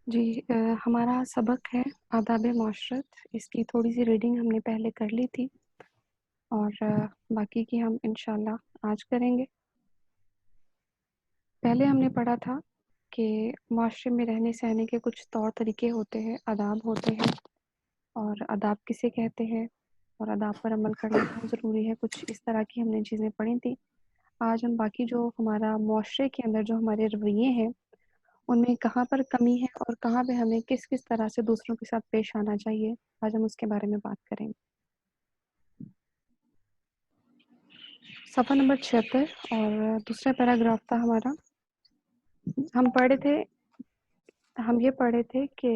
جی ہمارا سبق ہے آداب معاشرت. اس کی تھوڑی سی ریڈنگ ہم نے پہلے کر لی تھی اور باقی کی ہم انشاءاللہ آج کریں گے. پہلے ہم نے پڑھا تھا کہ معاشرے میں رہنے سہنے کے کچھ طور طریقے ہوتے ہیں، آداب ہوتے ہیں، اور آداب کسے کہتے ہیں اور آداب پر عمل کرنا کیوں ضروری ہے. کچھ اس طرح کی ہم نے چیزیں پڑھی تھیں. آج ہم باقی جو ہمارا معاشرے کے اندر جو ہمارے رویے ہیں ان میں کہاں پر کمی ہے اور کہاں پہ ہمیں کس کس طرح سے دوسروں کے ساتھ پیش آنا چاہیے، آج ہم اس کے بارے میں بات کریں گے. صفحہ نمبر 76 اور دوسرا پیراگراف تھا ہمارا. ہم یہ پڑھے تھے کہ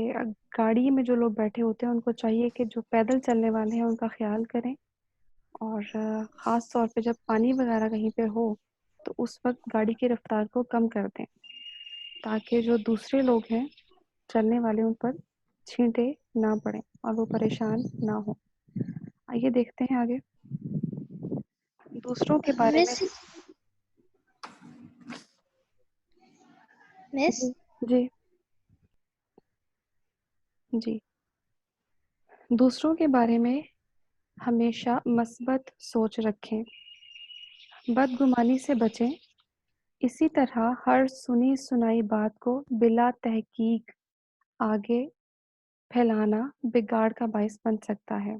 گاڑی میں جو لوگ بیٹھے ہوتے ہیں ان کو چاہیے کہ جو پیدل چلنے والے ہیں ان کا خیال کریں، اور خاص طور پہ جب پانی وغیرہ کہیں پہ ہو تو اس وقت گاڑی کی رفتار کو کم کر دیں تاکہ جو دوسرے لوگ ہیں چلنے والے ان پر چھینٹے نہ پڑیں اور وہ پریشان نہ ہو. آئیے دیکھتے ہیں آگے. دوسروں کے بارے میں مس جی جی دوسروں کے بارے میں ہمیشہ مثبت سوچ رکھیں، بدگمانی سے بچیں. اسی طرح ہر سنی سنائی بات کو بلا تحقیق آگے پھیلانا بگاڑ کا باعث بن سکتا ہے.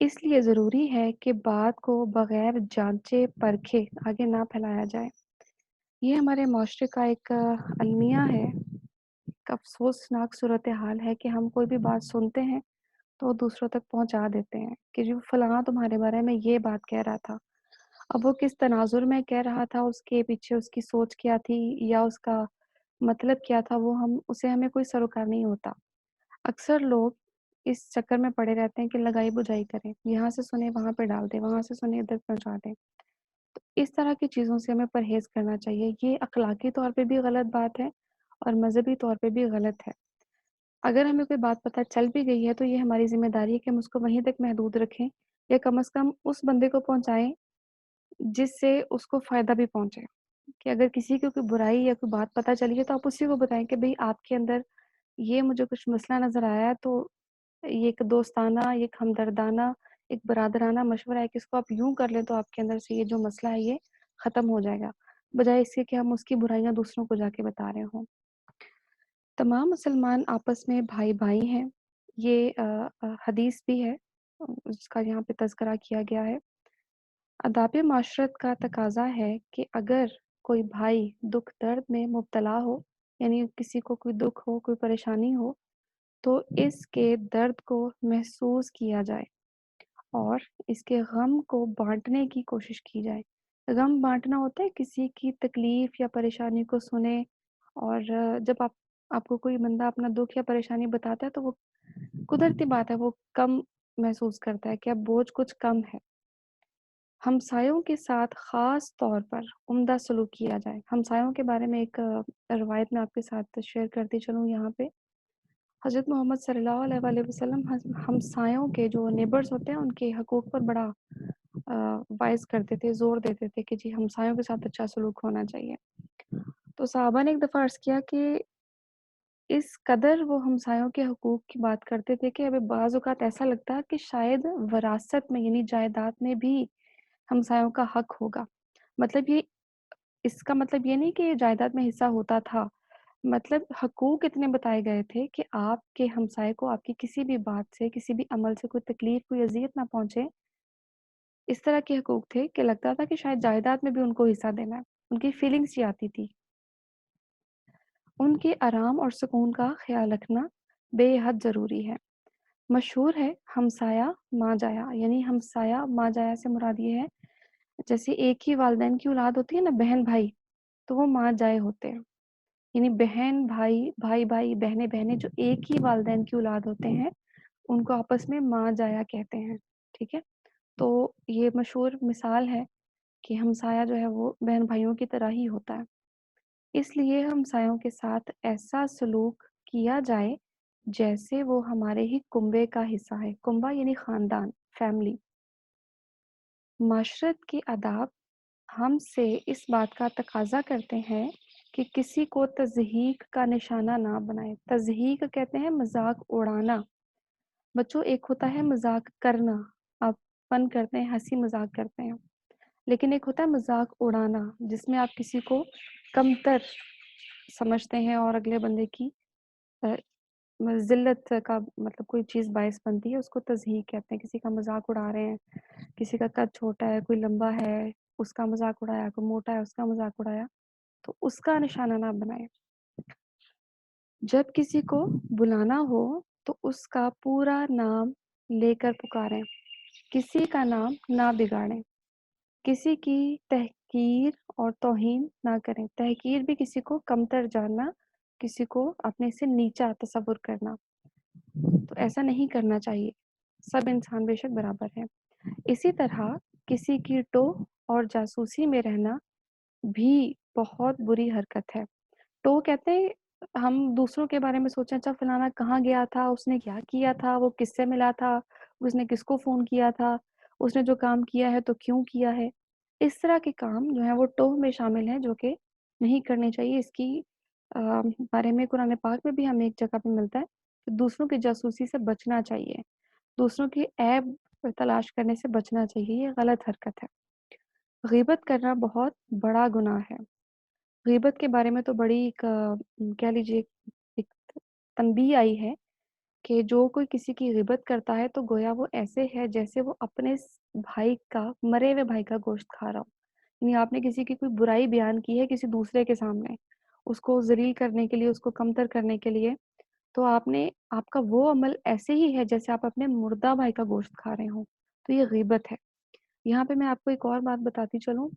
اس لیے ضروری ہے کہ بات کو بغیر جانچے پرکھے آگے نہ پھیلایا جائے. یہ ہمارے معاشرے کا ایک المیہ ہے، ایک افسوسناک صورتحال ہے کہ ہم کوئی بھی بات سنتے ہیں تو دوسروں تک پہنچا دیتے ہیں کہ جو فلاں تمہارے بارے میں یہ بات کہہ رہا تھا. اب وہ کس تناظر میں کہہ رہا تھا، اس کے پیچھے اس کی سوچ کیا تھی یا اس کا مطلب کیا تھا، وہ ہمیں کوئی سروکار نہیں ہوتا. اکثر لوگ اس چکر میں پڑے رہتے ہیں کہ لگائی بجائی کریں، یہاں سے سنے وہاں پہ ڈال دیں، وہاں سے سنے ادھر پہنچا دیں. تو اس طرح کی چیزوں سے ہمیں پرہیز کرنا چاہیے. یہ اخلاقی طور پہ بھی غلط بات ہے اور مذہبی طور پہ بھی غلط ہے. اگر ہمیں کوئی بات پتہ چل بھی گئی ہے تو یہ ہماری ذمہ داری ہے کہ ہم اس کو وہیں تک محدود رکھیں یا کم از کم اس بندے کو پہنچائیں جس سے اس کو فائدہ بھی پہنچے. کہ اگر کسی کو کوئی برائی یا کوئی بات پتہ چلی ہے تو آپ اسی کو بتائیں کہ بھئی آپ کے اندر یہ مجھے کچھ مسئلہ نظر آیا ہے، تو یہ ایک دوستانہ، ایک ہمدردانہ، ایک برادرانہ مشورہ ہے کہ اس کو آپ یوں کر لیں تو آپ کے اندر سے یہ جو مسئلہ ہے یہ ختم ہو جائے گا، بجائے اس کے کہ ہم اس کی برائیاں دوسروں کو جا کے بتا رہے ہوں. تمام مسلمان آپس میں بھائی بھائی ہیں. یہ حدیث بھی ہے جس کا یہاں پہ تذکرہ کیا گیا ہے. آداب معاشرت کا تقاضا ہے کہ اگر کوئی بھائی دکھ درد میں مبتلا ہو، یعنی کسی کو کوئی دکھ ہو، کوئی پریشانی ہو، تو اس کے درد کو محسوس کیا جائے اور اس کے غم کو بانٹنے کی کوشش کی جائے. غم بانٹنا ہوتا ہے کسی کی تکلیف یا پریشانی کو سنیں، اور جب آپ کو کوئی بندہ اپنا دکھ یا پریشانی بتاتا ہے تو وہ قدرتی بات ہے وہ کم محسوس کرتا ہے کہ اب بوجھ کچھ کم ہے. ہمسایوں کے ساتھ خاص طور پر عمدہ سلوک کیا جائے. ہمسایوں کے بارے میں ایک روایت میں آپ کے ساتھ شیئر کرتی چلوں. یہاں پہ حضرت محمد صلی اللہ علیہ وآلہ وسلم ہمسایوں کے جو نیبرز ہوتے ہیں ان کے حقوق پر بڑا وائز کرتے تھے، زور دیتے تھے کہ جی ہمسایوں کے ساتھ اچھا سلوک ہونا چاہیے. تو صحابہ نے ایک دفعہ عرض کیا کہ اس قدر وہ ہمسایوں کے حقوق کی بات کرتے تھے کہ ابھی بعض اوقات ایسا لگتا کہ شاید وراثت میں یعنی جائیداد میں بھی ہمسایوں کا حق ہوگا. مطلب اس کا مطلب یہ نہیں کہ جائیداد میں حصہ ہوتا تھا، مطلب حقوق اتنے بتائے گئے تھے کہ آپ کے ہمسائے کو آپ کی کسی بھی بات سے، کسی بھی عمل سے کوئی تکلیف، کوئی اذیت نہ پہنچے. اس طرح کے حقوق تھے کہ لگتا تھا کہ شاید جائیداد میں بھی ان کو حصہ دینا ہے. ان کی فیلنگس یہ آتی تھی. ان کے آرام اور سکون کا خیال رکھنا بے حد ضروری ہے. مشہور ہے ہمسایہ ماں جایا، یعنی ہمسایہ ماں جایا سے مراد یہ ہے جیسے ایک ہی والدین کی اولاد ہوتی ہے نا، بہن بھائی، تو وہ ماں جائے ہوتے ہیں. یعنی بہن بھائی، بھائی بھائی، بہنیں بہنیں جو ایک ہی والدین کی اولاد ہوتے ہیں ان کو آپس میں ماں جایا کہتے ہیں. ٹھیک ہے، تو یہ مشہور مثال ہے کہ ہمسایہ جو ہے وہ بہن بھائیوں کی طرح ہی ہوتا ہے. اس لیے ہمسایوں کے ساتھ ایسا سلوک کیا جائے جیسے وہ ہمارے ہی کنبے کا حصہ ہے. کنبہ یعنی خاندان، فیملی. معاشرت کے آداب ہم سے اس بات کا تقاضا کرتے ہیں کہ کسی کو تضحیک کا نشانہ نہ بنائے۔ تضحیک کہتے ہیں مذاق اڑانا۔ بچوں ایک ہوتا ہے مذاق کرنا، آپ فن کرتے ہیں، ہنسی مذاق کرتے ہیں، لیکن ایک ہوتا ہے مذاق اڑانا جس میں آپ کسی کو کمتر سمجھتے ہیں اور اگلے بندے کی ذلت کا مطلب کوئی چیز باعث بنتی ہے، اس کو تضحیک کہتے ہیں۔ کسی کا مذاق اڑا رہے ہیں، کسی کا قد چھوٹا ہے، کوئی لمبا ہے اس کا مذاق اڑایا، کوئی موٹا ہے اس کا مذاق اڑایا، تو اس کا نشانہ نہ بنائے۔ جب کسی کو بلانا ہو تو اس کا پورا نام لے کر پکاریں، کسی کا نام نہ بگاڑیں، کسی کی تحقیر اور توہین نہ کریں۔ تحقیر بھی کسی کو کمتر جاننا، کسی کو اپنے سے نیچا تصور کرنا، تو ایسا نہیں کرنا چاہیے۔ سب انسان بے شک برابر ہیں۔ اسی طرح کسی کی ٹوہ اور جاسوسی میں رہنا بھی بہت بری حرکت ہے۔ ٹوہ کہتے ہیں ہم دوسروں کے بارے میں سوچیں، اچھا فلانا کہاں گیا تھا، اس نے کیا کیا تھا، وہ کس سے ملا تھا، اس نے کس کو فون کیا تھا، اس نے جو کام کیا ہے تو کیوں کیا ہے۔ اس طرح کے کام جو ہیں وہ ٹوہ میں شامل ہیں، جو کہ نہیں کرنے چاہیے۔ اس کی بارے میں قرآن پاک میں بھی ہمیں ایک جگہ پہ ملتا ہے کہ دوسروں کی جاسوسی سے بچنا چاہیے، دوسروں کی عیب تلاش کرنے سے بچنا چاہیے، یہ غلط حرکت ہے۔ غیبت کرنا بہت بڑا گناہ ہے۔ غیبت کے بارے میں تو بڑی ایک کہہ لیجیے ایک تنبیہ آئی ہے کہ جو کوئی کسی کی غیبت کرتا ہے تو گویا وہ ایسے ہے جیسے وہ اپنے بھائی کا، مرے ہوئے بھائی کا گوشت کھا رہا ہو۔ یعنی آپ نے کسی کی کوئی برائی بیان کی ہے کسی دوسرے کے سامنے، اس کو ذلیل کرنے کے لیے، اس کو کمتر کرنے کے لیے، تو آپ کا وہ عمل ایسے ہی ہے جیسے آپ اپنے مردہ بھائی کا گوشت کھا رہے ہوں، تو یہ غیبت ہے۔ یہاں پہ میں آپ کو ایک اور بات بتاتی چلوں۔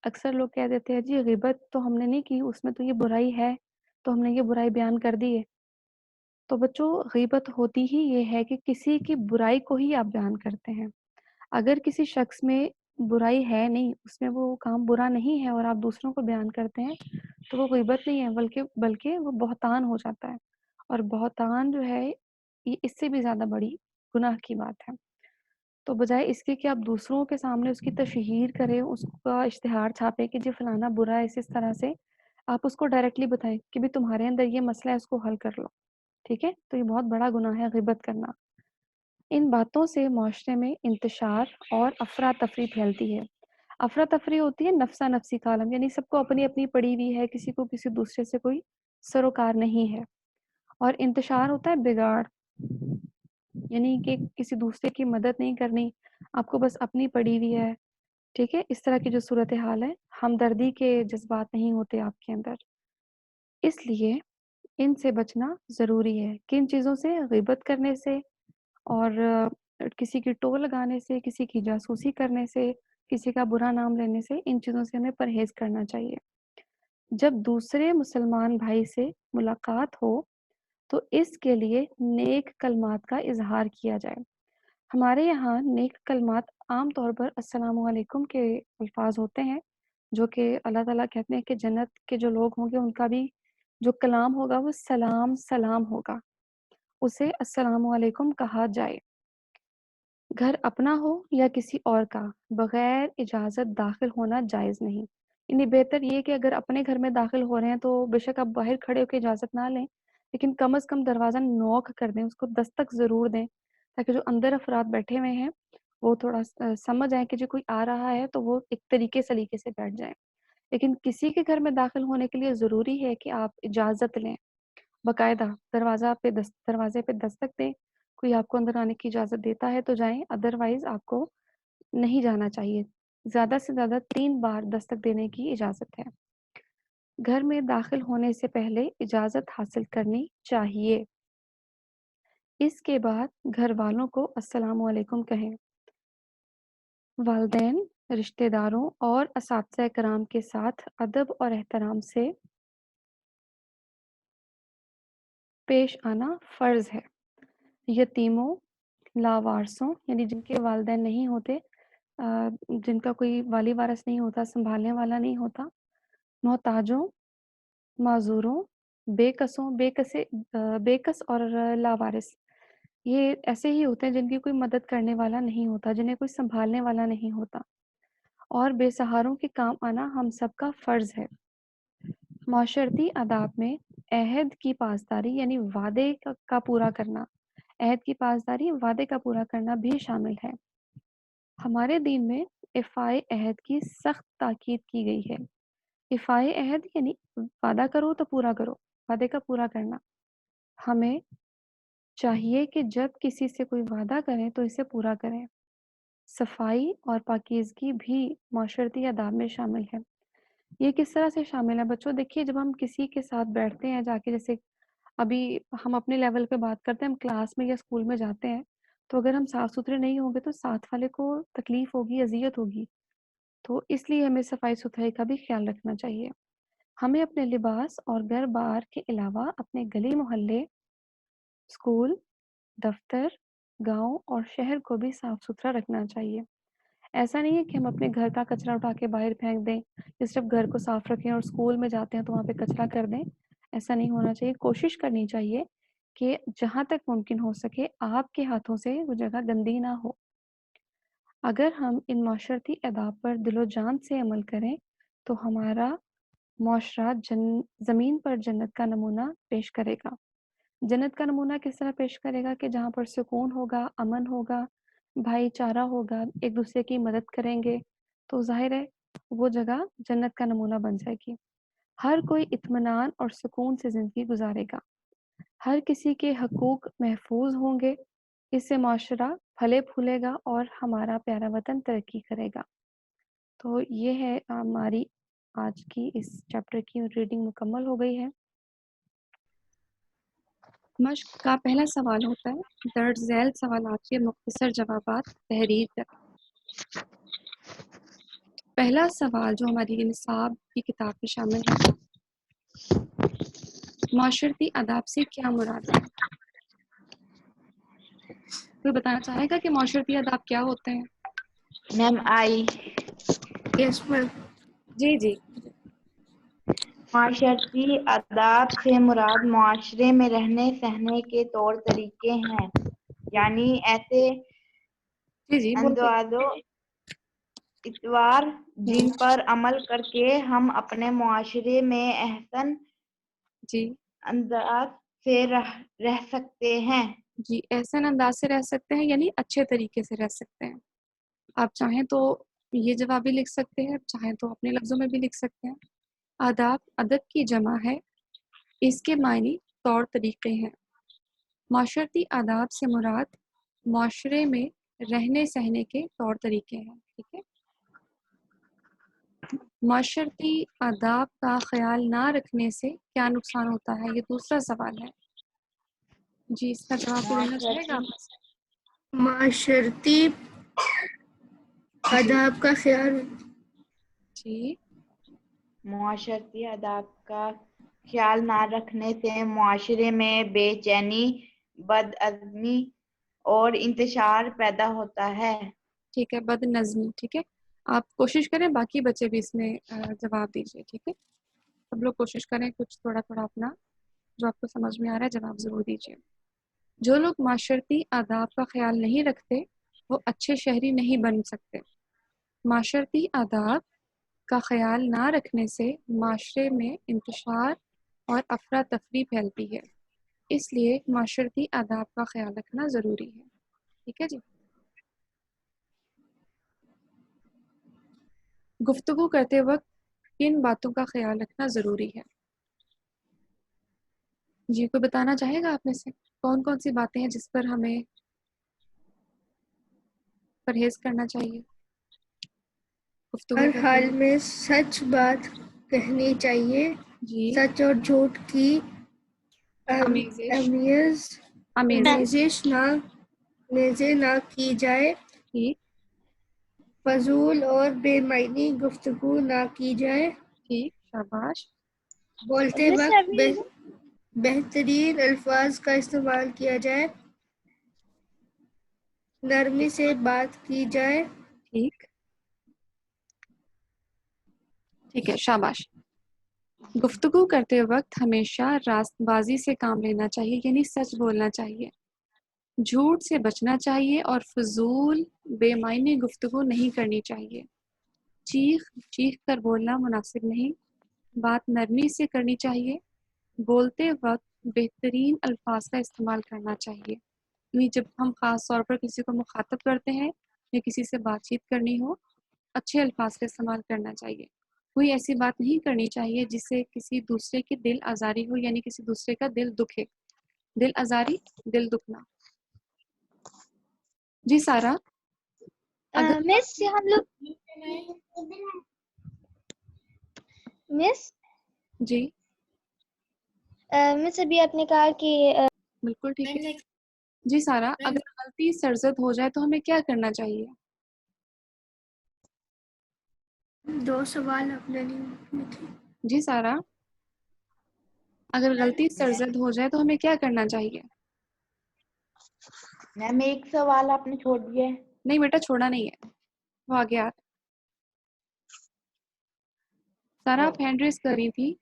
اکثر لوگ کہہ دیتے ہیں جی غیبت تو ہم نے نہیں کی، اس میں تو یہ برائی ہے تو ہم نے یہ برائی بیان کر دی ہے۔ تو بچوں غیبت ہوتی ہی یہ ہے کہ کسی کی برائی کو ہی آپ بیان کرتے ہیں۔ اگر کسی شخص میں برائی ہے نہیں، اس میں وہ کام برا نہیں ہے اور آپ دوسروں کو بیان کرتے ہیں تو وہ غیبت نہیں ہے، بلکہ وہ بہتان ہو جاتا ہے، اور بہتان جو ہے یہ اس سے بھی زیادہ بڑی گناہ کی بات ہے۔ تو بجائے اس کے کہ آپ دوسروں کے سامنے اس کی تشہیر کریں، اس کا اشتہار چھاپیں کہ جی فلانا برا ہے اس طرح سے، آپ اس کو ڈائریکٹلی بتائیں کہ بھی تمہارے اندر یہ مسئلہ ہے، اس کو حل کر لو، ٹھیک ہے؟ تو یہ بہت بڑا گناہ ہے غیبت کرنا۔ ان باتوں سے معاشرے میں انتشار اور افراتفری پھیلتی ہے۔ افراتفری ہوتی ہے نفسا نفسی کا عالم، یعنی سب کو اپنی اپنی پڑی ہوئی ہے، کسی کو کسی دوسرے سے کوئی سروکار نہیں ہے۔ اور انتشار ہوتا ہے بگاڑ، یعنی کہ کسی دوسرے کی مدد نہیں کرنی، آپ کو بس اپنی پڑی ہوئی ہے، ٹھیک ہے؟ اس طرح کی جو صورتحال ہے، ہمدردی کے جذبات نہیں ہوتے آپ کے اندر، اس لیے ان سے بچنا ضروری ہے۔ کن چیزوں سے؟ غیبت کرنے سے، اور کسی کی ٹو لگانے سے، کسی کی جاسوسی کرنے سے، کسی کا برا نام لینے سے، ان چیزوں سے ہمیں پرہیز کرنا چاہیے۔ جب دوسرے مسلمان بھائی سے ملاقات ہو تو اس کے لیے نیک کلمات کا اظہار کیا جائے۔ ہمارے یہاں نیک کلمات عام طور پر السلام علیکم کے الفاظ ہوتے ہیں، جو کہ اللہ تعالیٰ کہتے ہیں کہ جنت کے جو لوگ ہوں گے ان کا بھی جو کلام ہوگا وہ سلام سلام ہوگا، اسے السلام علیکم کہا جائے۔ گھر اپنا ہو یا کسی اور کا، بغیر اجازت داخل ہونا جائز نہیں۔ یعنی بہتر یہ کہ اگر اپنے گھر میں داخل ہو رہے ہیں تو بے شک آپ باہر کھڑے ہو کے اجازت نہ لیں، لیکن کم از کم دروازہ نوک کر دیں، اس کو دستک ضرور دیں، تاکہ جو اندر افراد بیٹھے ہوئے ہیں وہ تھوڑا سمجھ آئے کہ جو کوئی آ رہا ہے تو وہ ایک طریقے سلیقے سے بیٹھ جائیں۔ لیکن کسی کے گھر میں داخل ہونے کے لیے ضروری ہے کہ آپ اجازت لیں، باقاعدہ دروازے پہ دستک دیں، کوئی آپ کو اندر آنے کی اجازت دیتا ہے تو جائیں، ادروائز آپ کو نہیں جانا چاہیے۔ زیادہ سے زیادہ 3 بار دستک دینے کی اجازت ہے۔ گھر میں داخل ہونے سے پہلے اجازت حاصل کرنی چاہیے، اس کے بعد گھر والوں کو السلام علیکم کہیں۔ والدین، رشتہ داروں اور اساتذہ کرام کے ساتھ ادب اور احترام سے پیش آنا فرض ہے۔ یتیموں، لاوارثوں یعنی جن کے والدین نہیں ہوتے، جن کا کوئی والی وارث نہیں ہوتا، سنبھالنے والا نہیں ہوتا، محتاجوں، معذوروں، بے کس اور لاوارث، یہ ایسے ہی ہوتے ہیں جن کی کوئی مدد کرنے والا نہیں ہوتا، جنہیں کوئی سنبھالنے والا نہیں ہوتا، اور بے سہاروں کے کام آنا ہم سب کا فرض ہے۔ معاشرتی آداب میں عہد کی پاسداری یعنی وعدے کا پورا کرنا، عہد کی پاسداری وعدے کا پورا کرنا بھی شامل ہے۔ ہمارے دین میں ایفائے عہد کی سخت تاکید کی گئی ہے۔ ایفائے عہد یعنی وعدہ کرو تو پورا کرو، وعدے کا پورا کرنا۔ ہمیں چاہیے کہ جب کسی سے کوئی وعدہ کریں تو اسے پورا کریں۔ صفائی اور پاکیزگی بھی معاشرتی آداب میں شامل ہے۔ یہ کس طرح سے شامل ہے بچوں؟ دیکھیے، جب ہم کسی کے ساتھ بیٹھتے ہیں جا کے، جیسے ابھی ہم اپنے لیول پہ بات کرتے ہیں، ہم کلاس میں یا اسکول میں جاتے ہیں، تو اگر ہم صاف ستھرے نہیں ہوں گے تو ساتھ والے کو تکلیف ہوگی، اذیت ہوگی۔ تو اس لیے ہمیں صفائی ستھرائی کا بھی خیال رکھنا چاہیے۔ ہمیں اپنے لباس اور گھر بار کے علاوہ اپنے گلی محلے، اسکول، دفتر، گاؤں اور شہر کو بھی صاف ستھرا رکھنا چاہیے۔ ایسا نہیں ہے کہ ہم اپنے گھر کا کچرا اٹھا کے باہر پھینک دیں، یا صرف گھر کو صاف رکھیں اور اسکول میں جاتے ہیں تو وہاں پہ کچرا کر دیں۔ ایسا نہیں ہونا چاہیے۔ کوشش کرنی چاہیے کہ جہاں تک ممکن ہو سکے آپ کے ہاتھوں سے وہ جگہ گندی نہ ہو۔ اگر ہم ان معاشرتی آداب پر دل و جان سے عمل کریں تو ہمارا معاشرہ زمین پر جنت کا نمونہ پیش کرے گا۔ جنت کا نمونہ کس طرح پیش کرے گا؟ کہ جہاں پر سکون ہوگا، امن ہوگا، بھائی چارہ ہوگا، ایک دوسرے کی مدد کریں گے، تو ظاہر ہے وہ جگہ جنت کا نمونہ بن جائے گی۔ ہر کوئی اطمینان اور سکون سے زندگی گزارے گا، ہر کسی کے حقوق محفوظ ہوں گے، اس سے معاشرہ پھلے پھولے گا اور ہمارا پیارا وطن ترقی کرے گا۔ تو یہ ہے ہماری آج کی اس چیپٹر کی ریڈنگ مکمل ہو گئی ہے۔ مشق کا پہلا سوال ہوتا ہے درج ذیل سوالات کے مختصر جوابات تحریر کر۔ پہلا سوال جو ہماری نصاب کی کتاب میں شامل ہے، معاشرتی آداب سے کیا مراد ہے؟ کوئی بتانا چاہے گا کہ معاشرتی آداب کیا ہوتے ہیں؟ میم آئی یس میم۔ جی جی۔ معاشرتی آداب سے مراد معاشرے میں رہنے سہنے کے طور طریقے ہیں، یعنی ایسے جی جی انداز و اطوار جن پر عمل کر کے ہم اپنے معاشرے میں احسن جی انداز سے رہ سکتے ہیں۔ جی، احسن انداز سے رہ سکتے ہیں یعنی اچھے طریقے سے رہ سکتے ہیں۔ آپ چاہیں تو یہ جواب بھی لکھ سکتے ہیں، چاہیں تو اپنے لفظوں میں بھی لکھ سکتے ہیں۔ آداب ادب کی جمع ہے، اس کے معنی طور طریقے ہیں۔ معاشرتی آداب سے مراد معاشرے میں رہنے سہنے کے طور طریقے ہیں۔ ٹھیک ہے۔ معاشرتی آداب کا خیال نہ رکھنے سے کیا نقصان ہوتا ہے؟ یہ دوسرا سوال ہے۔ جی، اس کا جواب کوئی دینا چاہے گا؟ معاشرتی آداب کا خیال جی، معاشرتی آداب کا خیال نہ رکھنے سے معاشرے میں بے چینی، بدعزمی اور انتشار پیدا ہوتا ہے۔ ٹھیک ہے، بد نظمی۔ ٹھیک ہے، آپ کوشش کریں، باقی بچے بھی اس میں جواب دیجیے۔ ٹھیک ہے، سب لوگ کوشش کریں، کچھ تھوڑا تھوڑا اپنا جو آپ کو سمجھ میں آ رہا ہے جواب ضرور دیجیے۔ جو لوگ معاشرتی آداب کا خیال نہیں رکھتے وہ اچھے شہری نہیں بن سکتے۔ معاشرتی آداب کا خیال نہ رکھنے سے معاشرے میں انتشار اور افراتفری پھیلتی ہے، اس لیے معاشرتی آداب کا خیال رکھنا ضروری ہے۔ ٹھیک ہے جی۔ گفتگو کرتے وقت کن باتوں کا خیال رکھنا ضروری ہے؟ جی، کوئی بتانا چاہے گا آپ میں سے کون کون سی باتیں ہیں جس پر ہمیں پرہیز کرنا چاہیے گفتگو ہر کرتے حال وقت؟ میں سچ بات کہنی چاہیے، جی، سچ اور جھوٹ کی آمیزش نیزے نہ کی جائے، ٹھیک فضول اور بے معنی گفتگو نہ کی جائے، ٹھیک، شاباش۔ بولتے وقت بہترین الفاظ کا استعمال کیا جائے، نرمی سے بات کی جائے، ٹھیک ٹھیک ہے، شاباش۔ گفتگو کرتے وقت ہمیشہ راست بازی سے کام لینا چاہیے، یعنی سچ بولنا چاہیے، جھوٹ سے بچنا چاہیے اور فضول بے معنی گفتگو نہیں کرنی چاہیے، چیخ چیخ کر بولنا مناسب نہیں، بات نرمی سے کرنی چاہیے. بولتے وقت بہترین الفاظ کا استعمال کرنا چاہیے. یعنی جب ہم خاص طور پر کسی کو مخاطب کرتے ہیں یا کسی سے بات چیت کرنی ہو، اچھے الفاظ کا استعمال کرنا چاہیے. کوئی ایسی بات نہیں کرنی چاہیے جس سے کسی دوسرے کی دل آزاری ہو، یعنی کسی دوسرے کا دل دکھے. دل آزاری، دل دکھنا. جی سارا، اگر مس ہم لوگ مس جی مس ابھی آپ نے کہا کہ بالکل ٹھیک ہے. جی سارا، اگر غلطی سرزد ہو جائے تو ہمیں کیا کرنا چاہیے؟ 2 سوال اپنے لیے تھے. جی سارا، اگر غلطی سرزد ہو جائے تو ہمیں کیا کرنا چاہیے؟ میم ایک سوال آپ نے چھوڑ دیا ہے. نہیں بیٹا، چھوڑا نہیں ہے، وہ آگے آ. سارا آپ ہینڈ ریز کر رہی تھی.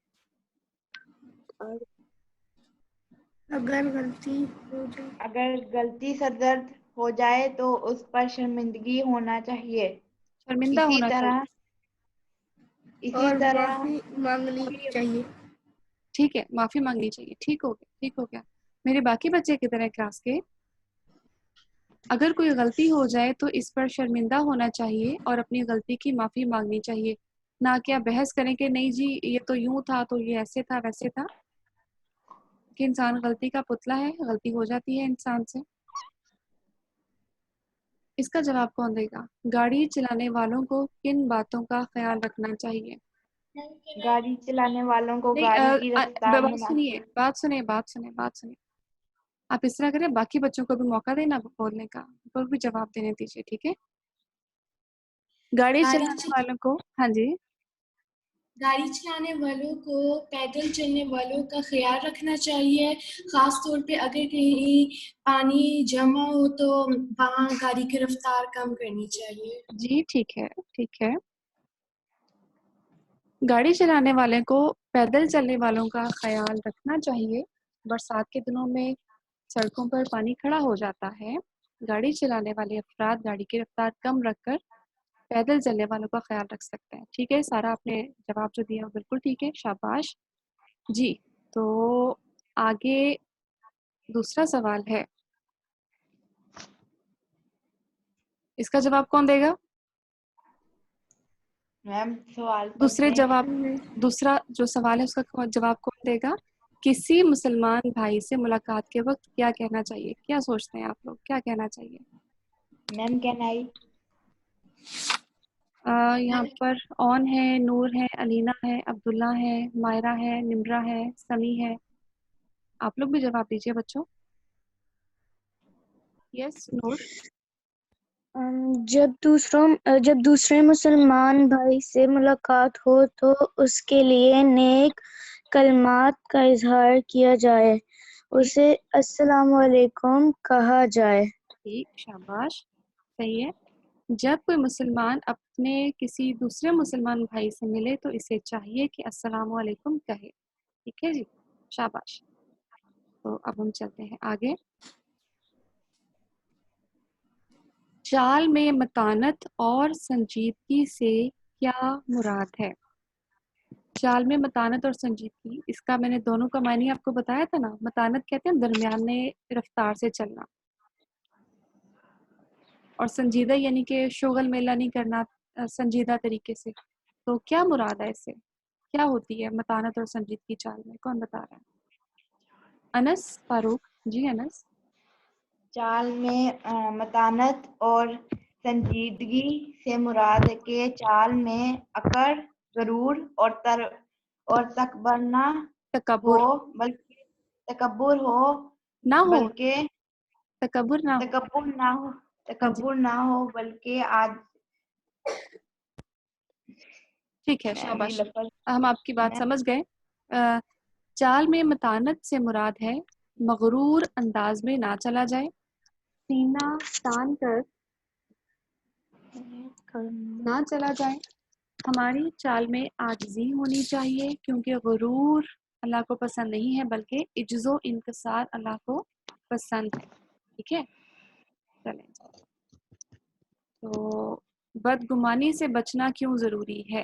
اگر غلطی ہو جائے اگر غلطی سرزد ہو جائے تو اس پر شرمندگی ہونا چاہیے. شرمندہ اسی ہونا طرح اور معافی مانگنی چاہیے. ٹھیک ہے، معافی مانگنی چاہیے. ٹھیک ہو گیا، ٹھیک ہو گیا. میرے باقی بچے کی طرح کلاس کے، اگر کوئی غلطی ہو جائے تو اس پر شرمندہ ہونا چاہیے اور اپنی غلطی کی معافی مانگنی چاہیے. نہ کیا بحث کریں کہ نہیں جی یہ تو یوں تھا، تو یہ ایسے تھا ویسے تھا. کہ انسان غلطی کا پتلا ہے، غلطی ہو جاتی ہے انسان سے. اس کا جواب کون دے گا؟ گاڑی چلانے والوں کو کن باتوں کا خیال رکھنا چاہیے؟ گاڑی چلانے والوں کو گاڑی کی رفتار بات سنیے، مناسب. بات سنیں. آپ اس طرح کریں، باقی بچوں کو بھی موقع دینا بولنے کا، ان کو بھی جواب دینے دیجیے. ٹھیک ہے؟ گاڑی چلانے والوں کو، ہاں جی، گاڑی چلانے والوں کو پیدل چلنے والوں کا خیال رکھنا چاہیے. خاص طور پہ اگر کہیں پانی جمع ہو تو وہاں گاڑی کی رفتار کم کرنی چاہیے. جی ٹھیک ہے، ٹھیک ہے. گاڑی چلانے والے کو پیدل چلنے والوں کا خیال رکھنا چاہیے. برسات کے دنوں میں سڑکوں پر پانی کھڑا ہو جاتا ہے. گاڑی چلانے والے افراد گاڑی کی رفتار کم رکھ کر پیدل چلنے والوں کا خیال رکھ سکتے ہیں. ٹھیک ہے سارا، آپ نے جواب جو دیا بالکل ٹھیک ہے، شاباش. جی تو آگے دوسرا سوال ہے، اس کا جواب کون دے گا؟ میم سوال پڑھتے ہیں. دوسرا جو سوال ہے اس کا جواب کون دے گا؟ کسی مسلمان بھائی سے ملاقات کے وقت کیا کہنا چاہیے؟ کیا سوچتے ہیں آپ لوگ، کیا کہنا چاہیے؟ میم کین آئی؟ یہاں پر اون ہے، نور ہے، علینا ہے، عبداللہ ہے، مائرہ ہے، نمرہ ہے، سمی ہے. آپ لوگ بھی جواب دیجیے بچوں. یس نور. جب دوسرے مسلمان بھائی سے ملاقات ہو تو اس کے لیے نیک کلمات کا اظہار کیا جائے، اسے السلام علیکم کہا جائے. ٹھیک، شاباش، صحیح ہے. جب کوئی مسلمان اپنے کسی دوسرے مسلمان بھائی سے ملے تو اسے چاہیے کہ السلام علیکم کہے. ٹھیک ہے جی، شاباش. تو اب ہم چلتے ہیں آگے. چال میں متانت اور سنجیدگی سے کیا مراد ہے؟ چال میں متانت اور سنجیدگی، اس کا میں نے دونوں کا معنی آپ کو بتایا تھا نا. متانت کہتے ہیں درمیانے رفتار سے چلنا، اور سنجیدہ یعنی کہ شغل میلہ نہیں کرنا، سنجیدہ طریقے سے. تو کیا مراد ہے اس سے؟ کیا ہوتی ہے متانت اور سنجیدگی چال میں؟ کون بتا رہا ہے؟ انس، فاروق. جی انس. چال میں متانت اور سنجیدگی سے مراد ہے کہ چال میں اکڑ، غرور اور تکبر نہ ہو، بلکہ تکبر ہو، نہ ہو، بلکہ تکبر نہ ہو. تکبر نہ ہو بلکہ آج. ٹھیک ہے، شاباش، ہم آپ کی بات سمجھ گئے. چال میں متانت سے مراد ہے مغرور انداز میں نہ چلا جائے، سینہ تان کر نہ چلا جائے. ہماری چال میں عاجزی ہونی چاہیے کیونکہ غرور اللہ کو پسند نہیں ہے، بلکہ عجز و انکسار اللہ کو پسند ہے. ٹھیک ہے، چلیں. تو بدگمانی سے بچنا کیوں ضروری ہے؟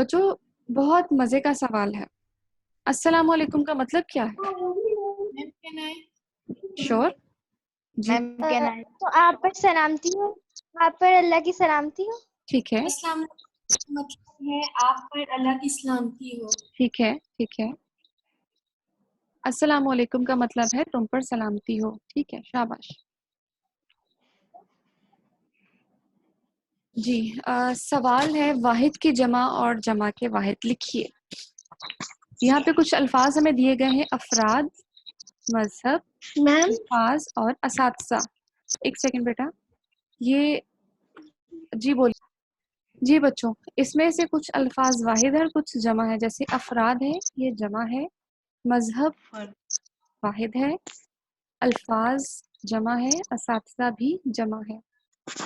بچوں بہت مزے کا سوال ہے. السلام علیکم کا مطلب کیا ہے؟ میم کین آئی شور جی میم کین آئی تو آپ پر سلامتی ہو، آپ پر اللہ کی سلامتی ہو. ٹھیک ہے السلام علیکم کا مطلب ہے آپ پر اللہ کی سلامتی ہو. ٹھیک ہے ٹھیک ہے. السلام علیکم کا مطلب ہے تم پر سلامتی ہو. ٹھیک ہے شاباش. جی سوال ہے واحد کی جمع اور جمع کے واحد لکھیے. یہاں پہ کچھ الفاظ ہمیں دیے گئے ہیں: افراد، مذہب، میم الفاظ اور اساتذہ. ایک سیکنڈ بیٹا. یہ جی بولیے. جی بچوں اس میں سے کچھ الفاظ واحد ہے اور کچھ جمع ہے. جیسے افراد ہے یہ جمع ہے، مذہب واحد ہے، الفاظ جمع ہے، اساتذہ بھی جمع ہے.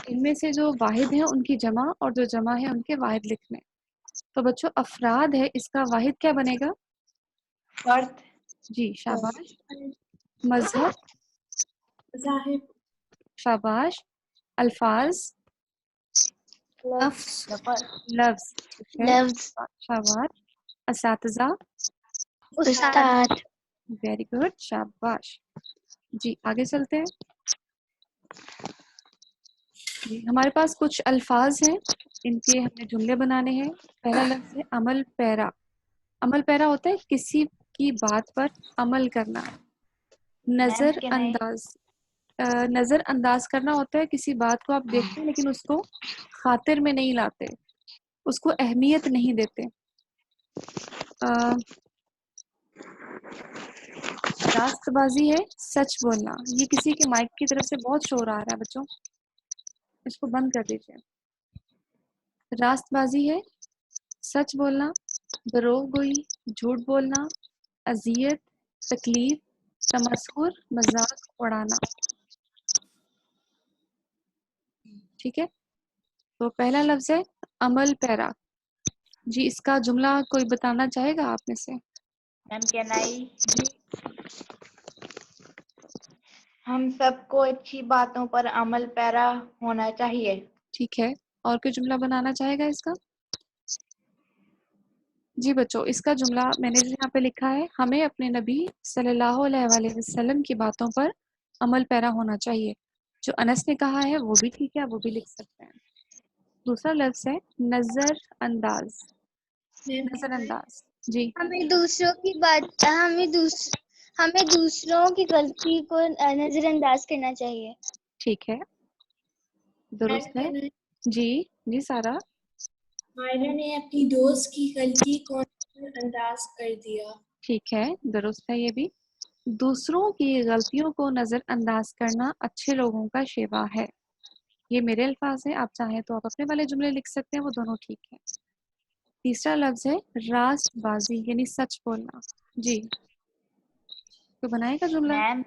ان میں سے جو واحد ہیں ان کی جمع اور جو جمع ہے ان کے واحد لکھنے. تو بچوں افراد ہے، اس کا واحد کیا بنے گا؟ فرد. جی شاباش. مذہب، مذاہب، شاباش. الفاظ، لفظ لفظ. ٹھیک ہے لفظ. شاباش. اساتذہ، استاد. ویری گڈ شاباش. جی آگے چلتے ہیں. جی ہمارے پاس کچھ الفاظ ہیں، ان کے ہمیں جملے بنانے ہیں. پہلا لفظ ہے عمل پیرا. عمل پیرا ہوتا ہے کسی کی بات پر عمل کرنا. نظر کین آئی انداز، نظر انداز کرنا ہوتا ہے کسی بات کو آپ دیکھتے ہیں لیکن اس کو خاطر میں نہیں لاتے، اس کو اہمیت نہیں دیتے. راست بازی ہے سچ بولنا. یہ کسی کے مائک کی طرف سے بہت شور آ رہا ہے بچوں، اس کو بند کر دیجیے. راست بازی ہے سچ بولنا، دروغ گوئی جھوٹ بولنا، اذیت تکلیف، تمسخر مذاق اڑانا. ٹھیک ہے. تو پہلا لفظ ہے عمل پیرا. جی اس کا جملہ کوئی بتانا چاہے گا آپ میں سے؟ میم کین آئی ہم سب کو اچھی باتوں پر عمل پیرا ہونا چاہیے. ٹھیک ہے. اور کوئی جملہ بنانا چاہے گا اس کا؟ جی بچوں اس کا جملہ میں نے جو یہاں پہ لکھا ہے، ہمیں اپنے نبی صلی اللہ علیہ وآلہ وسلم کی باتوں پر عمل پیرا ہونا چاہیے. جو انس نے کہا ہے وہ بھی ٹھیک ہے، وہ بھی لکھ سکتے ہیں. دوسرا لفظ ہے نظر انداز. میم نظر انداز. جی ہمیں دوسروں کی بات ہمیں دوسروں کی غلطی کو نظر انداز کرنا چاہیے. ٹھیک ہے درست ہے. Can I. جی جی سارا. مائرہ نے اپنی دوست کی غلطی کو نظر انداز کر دیا. ٹھیک ہے درست ہے یہ بھی. دوسروں کی غلطیوں کو نظر انداز کرنا اچھے لوگوں کا شیوا ہے. یہ میرے الفاظ ہیں، آپ چاہیں تو آپ اپنے والے جملے لکھ سکتے ہیں، وہ دونوں ٹھیک ہیں. تیسرا لفظ ہے راست بازی یعنی سچ بولنا. جی تو بنائے گا جملہ؟ میم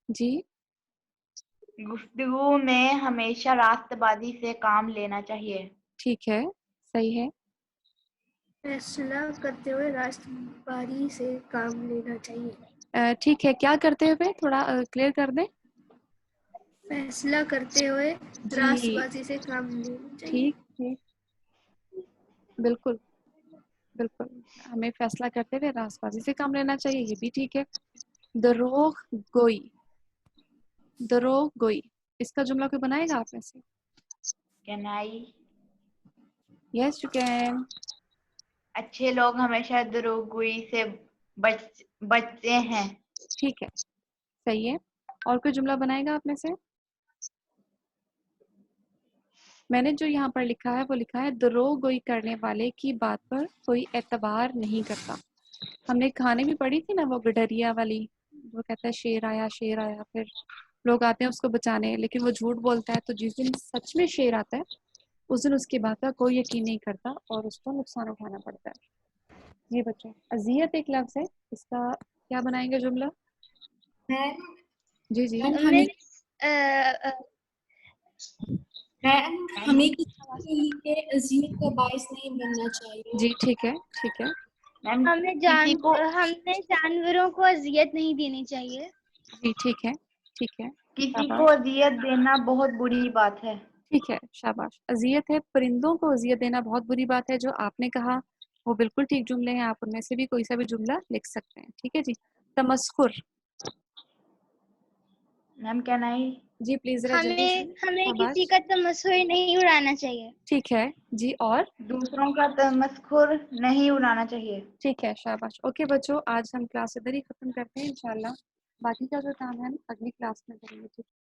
جی گفتگو میں ہمیشہ راست بازی سے کام لینا چاہیے. ٹھیک ہے صحیح ہے. فیصلہ کرتے ہوئے راست باری سے کام لینا چاہیے. ٹھیک ہے کیا کرتے ہوئے تھوڑا کلیئر کر دیں. فیصلہ کرتے ہوئے راست جی بازی سے کام لینا چاہیے. ٹھیک ٹھیک بالکل بالکل. ہمیں فیصلہ کرتے ہوئے راست بازی سے کام لینا چاہیے، یہ بھی ٹھیک ہے. دروغ گوئی. دروغ گوئی اس کا جملہ کوئی بنائے گا آپ میں سے؟ Can I yes you can. اچھے لوگ ہمیشہ دروغ گوئی سے بچتے ہیں. ٹھیک ہے صحیح ہے. اور کوئی جملہ بنائے گا آپ میں سے؟ میں نے جو یہاں پر لکھا ہے وہ لکھا ہے دروغ گوئی کرنے والے کی بات پر کوئی اعتبار نہیں کرتا. ہم نے کہانی بھی پڑھی تھی نا وہ گڈریا والی، وہ کہتا ہے شیر آیا پھر لوگ آتے ہیں اس کو بچانے لیکن وہ جھوٹ بولتا ہے. تو جس دن سچ میں شیر آتا ہے اس دن اس کی بات کا کوئی یقین نہیں کرتا اور اس کو نقصان اٹھانا پڑتا ہے. جی بچوں اذیت ایک لفظ ہے، اس کا کیا بنائیں گے جملہ؟ میم جی جی ہمیں کسی کے لیے اذیت کا باعث نہیں بننا چاہیے. جی ٹھیک ہے ٹھیک ہے. میم ہمیں جانوروں کو اذیت نہیں دینی چاہیے. جی ٹھیک ہے ٹھیک ہے. کسی شاباش. کو اذیت دینا بہت بری بات ہے. ٹھیک ہے شاباش. اذیت ہے پرندوں کو اذیت دینا بہت بری بات ہے. جو آپ نے کہا وہ بالکل ٹھیک جملے ہیں، آپ ان میں سے بھی کوئی سا بھی جملہ لکھ سکتے ہیں. ٹھیک ہے جی. تمسخر. میم کین آئی؟ جی پلیز ذرا جلدی سے. ہمیں شاباش. کسی کا تمسخر نہیں اڑانا چاہیے. ٹھیک ہے جی. اور دوسروں کا تمسخر نہیں اڑانا چاہیے. ٹھیک ہے. شاباش. اوکے بچوں، آج ہم کلاس ادھر ہی ختم کرتے ہیں انشاءاللہ. باقی کا جو کام ہے ہم اگلی کلاس میں کریں گے. ٹھیک ہے.